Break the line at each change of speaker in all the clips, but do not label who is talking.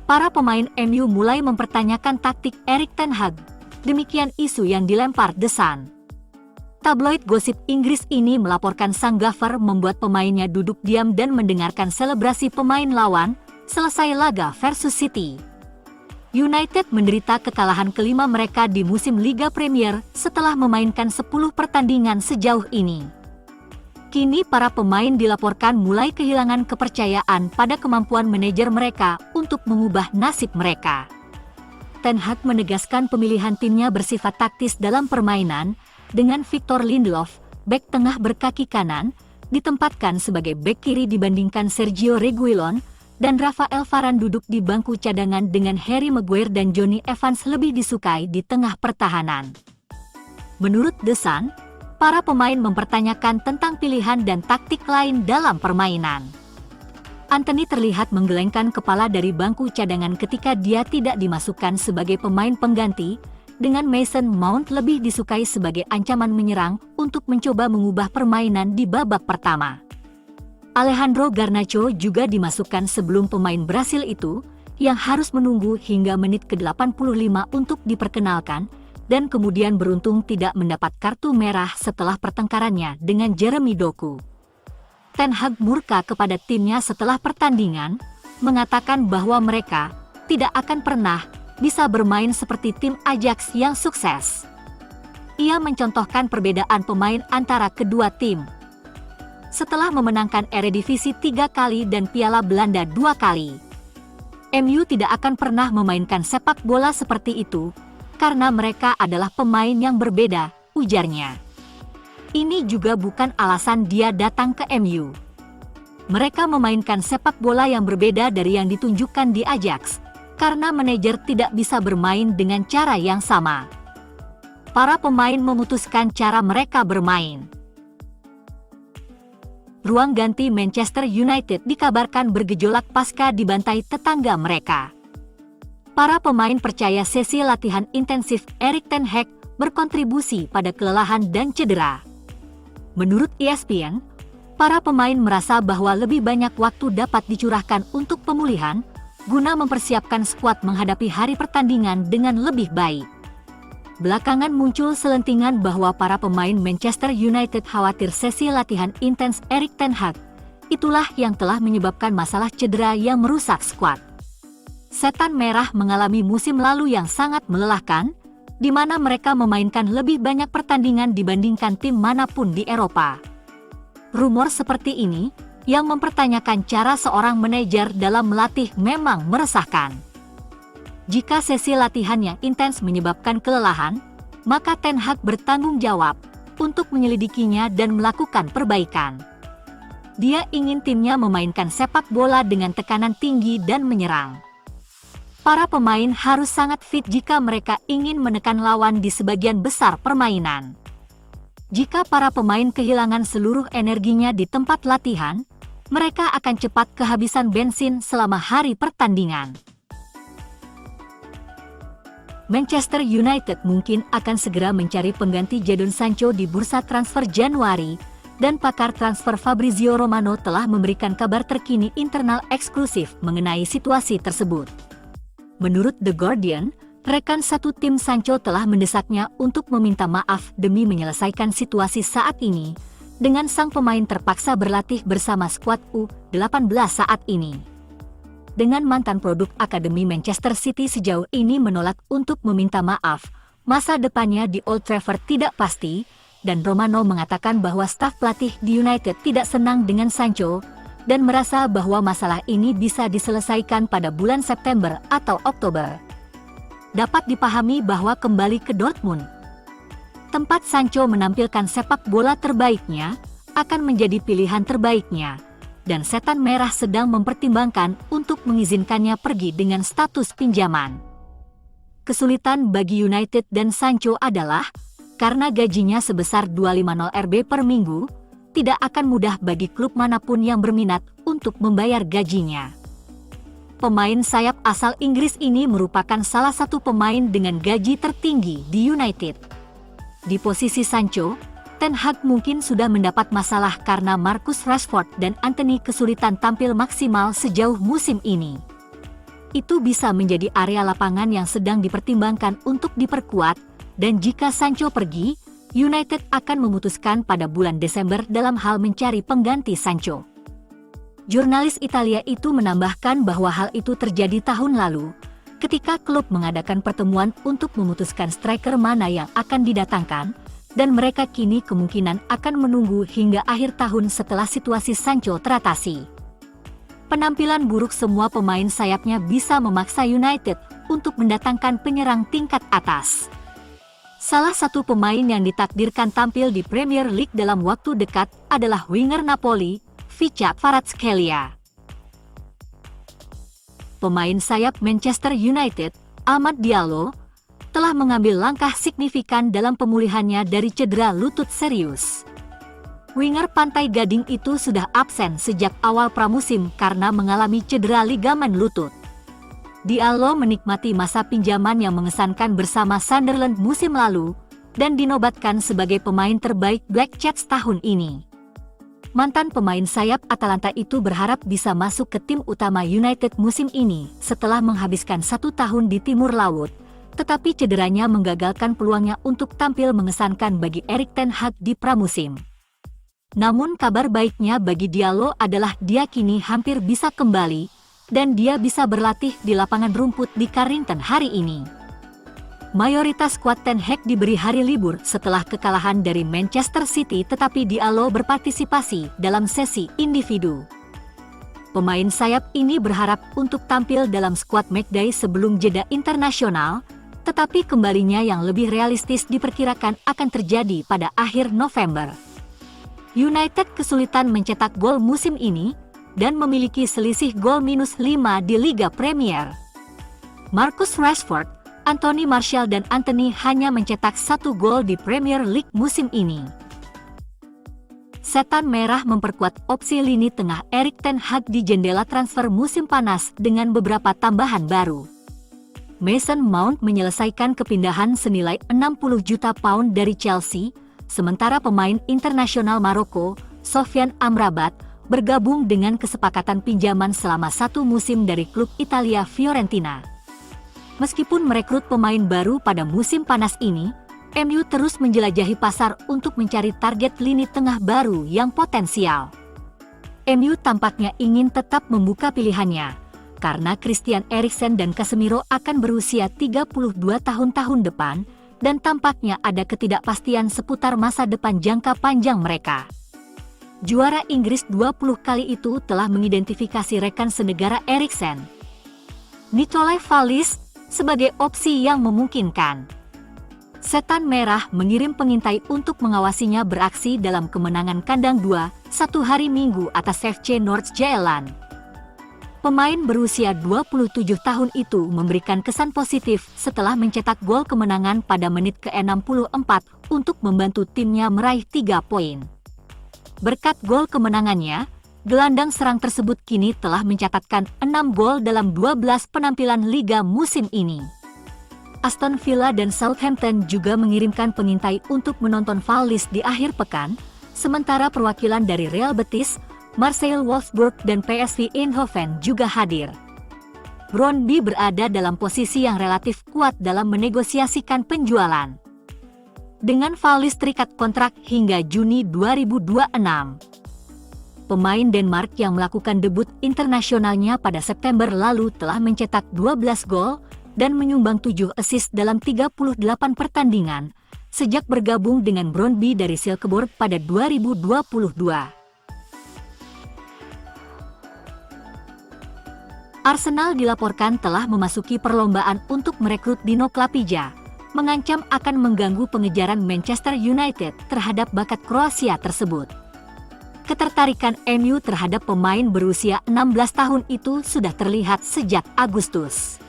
para pemain MU mulai mempertanyakan taktik Erik ten Hag. Demikian isu yang dilempar The Sun. Tabloid gosip Inggris ini melaporkan sang gaffer membuat pemainnya duduk diam dan mendengarkan selebrasi pemain lawan selesai laga versus City. United menderita kekalahan kelima mereka di musim Liga Premier setelah memainkan 10 pertandingan sejauh ini. Kini para pemain dilaporkan mulai kehilangan kepercayaan pada kemampuan manajer mereka untuk mengubah nasib mereka. Ten Hag menegaskan pemilihan timnya bersifat taktis dalam permainan, dengan Victor Lindelof, bek tengah berkaki kanan, ditempatkan sebagai bek kiri dibandingkan Sergio Reguilon, dan Rafael Varane duduk di bangku cadangan dengan Harry Maguire dan Jonny Evans lebih disukai di tengah pertahanan. Menurut The Sun, para pemain mempertanyakan tentang pilihan dan taktik lain dalam permainan. Anthony terlihat menggelengkan kepala dari bangku cadangan ketika dia tidak dimasukkan sebagai pemain pengganti, dengan Mason Mount lebih disukai sebagai ancaman menyerang untuk mencoba mengubah permainan di babak pertama. Alejandro Garnacho juga dimasukkan sebelum pemain Brasil itu, yang harus menunggu hingga menit ke-85 untuk diperkenalkan, dan kemudian beruntung tidak mendapat kartu merah setelah pertengkarannya dengan Jeremy Doku. Ten Hag murka kepada timnya setelah pertandingan, mengatakan bahwa mereka tidak akan pernah bisa bermain seperti tim Ajax yang sukses. Ia mencontohkan perbedaan pemain antara kedua tim. Setelah memenangkan Eredivisie 3 kali dan Piala Belanda 2 kali, MU tidak akan pernah memainkan sepak bola seperti itu, karena mereka adalah pemain yang berbeda, ujarnya. Ini juga bukan alasan dia datang ke MU. Mereka memainkan sepak bola yang berbeda dari yang ditunjukkan di Ajax, karena manajer tidak bisa bermain dengan cara yang sama. Para pemain memutuskan cara mereka bermain. Ruang ganti Manchester United dikabarkan bergejolak pasca dibantai tetangga mereka. Para pemain percaya sesi latihan intensif Erik ten Hag berkontribusi pada kelelahan dan cedera. Menurut ESPN, para pemain merasa bahwa lebih banyak waktu dapat dicurahkan untuk pemulihan, guna mempersiapkan skuad menghadapi hari pertandingan dengan lebih baik. Belakangan muncul selentingan bahwa para pemain Manchester United khawatir sesi latihan intens Erik ten Hag itulah yang telah menyebabkan masalah cedera yang merusak skuad. Setan Merah mengalami musim lalu yang sangat melelahkan, di mana mereka memainkan lebih banyak pertandingan dibandingkan tim manapun di Eropa. Rumor seperti ini yang mempertanyakan cara seorang manajer dalam melatih memang meresahkan. Jika sesi latihan yang intens menyebabkan kelelahan, maka Ten Hag bertanggung jawab untuk menyelidikinya dan melakukan perbaikan. Dia ingin timnya memainkan sepak bola dengan tekanan tinggi dan menyerang. Para pemain harus sangat fit jika mereka ingin menekan lawan di sebagian besar permainan. Jika para pemain kehilangan seluruh energinya di tempat latihan, mereka akan cepat kehabisan bensin selama hari pertandingan. Manchester United mungkin akan segera mencari pengganti Jadon Sancho di bursa transfer Januari, dan pakar transfer Fabrizio Romano telah memberikan kabar terkini internal eksklusif mengenai situasi tersebut. Menurut The Guardian, rekan satu tim Sancho telah mendesaknya untuk meminta maaf demi menyelesaikan situasi saat ini, dengan sang pemain terpaksa berlatih bersama skuad U18 saat ini. Dengan mantan produk Akademi Manchester City sejauh ini menolak untuk meminta maaf, masa depannya di Old Trafford tidak pasti, dan Romano mengatakan bahwa staf pelatih di United tidak senang dengan Sancho, dan merasa bahwa masalah ini bisa diselesaikan pada bulan September atau Oktober. Dapat dipahami bahwa kembali ke Dortmund, tempat Sancho menampilkan sepak bola terbaiknya, akan menjadi pilihan terbaiknya, dan Setan Merah sedang mempertimbangkan untuk mengizinkannya pergi dengan status pinjaman. Kesulitan bagi United dan Sancho adalah, karena gajinya sebesar 250 RB per minggu, tidak akan mudah bagi klub manapun yang berminat untuk membayar gajinya. Pemain sayap asal Inggris ini merupakan salah satu pemain dengan gaji tertinggi di United. Di posisi Sancho, Ten Hag mungkin sudah mendapat masalah karena Marcus Rashford dan Anthony kesulitan tampil maksimal sejauh musim ini. itu bisa menjadi area lapangan yang sedang dipertimbangkan untuk diperkuat, dan jika Sancho pergi, United akan memutuskan pada bulan Desember dalam hal mencari pengganti Sancho. Jurnalis Italia itu menambahkan bahwa hal itu terjadi tahun lalu, ketika klub mengadakan pertemuan untuk memutuskan striker mana yang akan didatangkan, dan mereka kini kemungkinan akan menunggu hingga akhir tahun setelah situasi Sancho teratasi. Penampilan buruk semua pemain sayapnya bisa memaksa United untuk mendatangkan penyerang tingkat atas. Salah satu pemain yang ditakdirkan tampil di Premier League dalam waktu dekat adalah winger Napoli, Vicha Kvaratskhelia. Pemain sayap Manchester United, Amad Diallo, telah mengambil langkah signifikan dalam pemulihannya dari cedera lutut serius. Winger Pantai Gading itu sudah absen sejak awal pramusim karena mengalami cedera ligamen lutut. Diallo menikmati masa pinjaman yang mengesankan bersama Sunderland musim lalu dan dinobatkan sebagai pemain terbaik Black Cats tahun ini. Mantan pemain sayap Atalanta itu berharap bisa masuk ke tim utama United musim ini setelah menghabiskan 1 tahun di Timur Laut, tetapi cederanya menggagalkan peluangnya untuk tampil mengesankan bagi Erik ten Hag di pramusim. Namun kabar baiknya bagi Diallo adalah dia kini hampir bisa kembali, dan dia bisa berlatih di lapangan rumput di Carrington hari ini. Mayoritas skuad Ten Hag diberi hari libur setelah kekalahan dari Manchester City, tetapi Diallo berpartisipasi dalam sesi individu. Pemain sayap ini berharap untuk tampil dalam skuad matchday sebelum jeda internasional, tetapi kembalinya yang lebih realistis diperkirakan akan terjadi pada akhir November. United kesulitan mencetak gol musim ini dan memiliki selisih gol -5 di Liga Premier. Marcus Rashford, Anthony Martial dan Antony hanya mencetak 1 gol di Premier League musim ini. Setan Merah memperkuat opsi lini tengah Erik ten Hag di jendela transfer musim panas dengan beberapa tambahan baru. Mason Mount menyelesaikan kepindahan senilai 60 juta pound dari Chelsea, sementara pemain internasional Maroko, Sofyan Amrabat, bergabung dengan kesepakatan pinjaman selama 1 musim dari klub Italia Fiorentina. Meskipun merekrut pemain baru pada musim panas ini, MU terus menjelajahi pasar untuk mencari target lini tengah baru yang potensial. MU tampaknya ingin tetap membuka pilihannya, karena Christian Eriksen dan Casemiro akan berusia 32 tahun depan, dan tampaknya ada ketidakpastian seputar masa depan jangka panjang mereka. Juara Inggris 20 kali itu telah mengidentifikasi rekan senegara Eriksen, Nicolai Vallis, sebagai opsi yang memungkinkan. Setan Merah mengirim pengintai untuk mengawasinya beraksi dalam kemenangan kandang 2-1 hari Minggu atas FC Noord-Jylland. Pemain berusia 27 tahun itu memberikan kesan positif setelah mencetak gol kemenangan pada menit ke-64 untuk membantu timnya meraih 3 poin. Berkat gol kemenangannya, gelandang serang tersebut kini telah mencatatkan 6 gol dalam 12 penampilan liga musim ini. Aston Villa dan Southampton juga mengirimkan pengintai untuk menonton Vallis di akhir pekan, sementara perwakilan dari Real Betis, Marseille, Wolfsburg, dan PSV Eindhoven juga hadir. Brøndby berada dalam posisi yang relatif kuat dalam menegosiasikan penjualan. Dengan Vallis terikat kontrak hingga Juni 2026. Pemain Denmark yang melakukan debut internasionalnya pada September lalu telah mencetak 12 gol dan menyumbang 7 assist dalam 38 pertandingan sejak bergabung dengan Brøndby dari Silkeborg pada 2022. Arsenal dilaporkan telah memasuki perlombaan untuk merekrut Dino Klapija, mengancam akan mengganggu pengejaran Manchester United terhadap bakat Kroasia tersebut. Ketertarikan MU terhadap pemain berusia 16 tahun itu sudah terlihat sejak Agustus.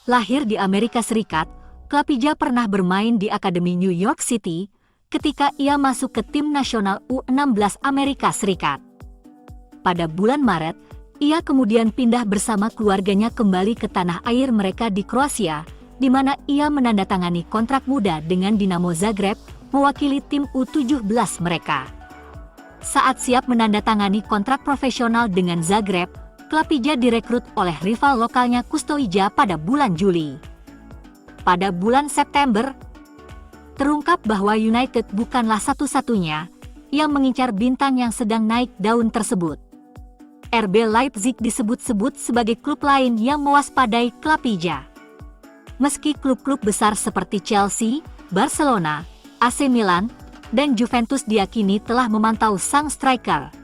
Lahir di Amerika Serikat, Klapija pernah bermain di Akademi New York City ketika ia masuk ke tim nasional U16 Amerika Serikat. Pada bulan Maret, ia kemudian pindah bersama keluarganya kembali ke tanah air mereka di Kroasia, di mana ia menandatangani kontrak muda dengan Dinamo Zagreb, mewakili tim U17 mereka. Saat siap menandatangani kontrak profesional dengan Zagreb, Klapija direkrut oleh rival lokalnya Kustoija pada bulan Juli. Pada bulan September, terungkap bahwa United bukanlah satu-satunya yang mengincar bintang yang sedang naik daun tersebut. RB Leipzig disebut-sebut sebagai klub lain yang mewaspadai Klapija. Meski klub-klub besar seperti Chelsea, Barcelona, AC Milan, dan Juventus diyakini telah memantau sang striker.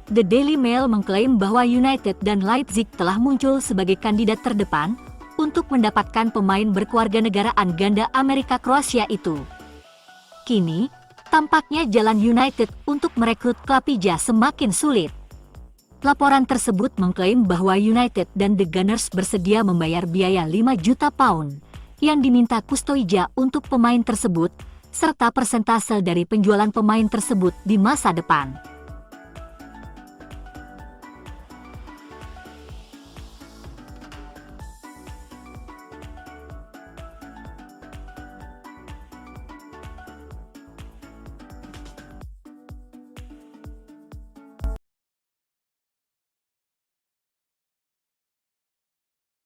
The Daily Mail mengklaim bahwa United dan Leipzig telah muncul sebagai kandidat terdepan untuk mendapatkan pemain berkewarganegaraan ganda Amerika Kroasia itu. Kini, tampaknya jalan United untuk merekrut Klapija semakin sulit. Laporan tersebut mengklaim bahwa United dan The Gunners bersedia membayar biaya 5 juta pound yang diminta Kustoija untuk pemain tersebut, serta persentase dari penjualan pemain tersebut di masa depan.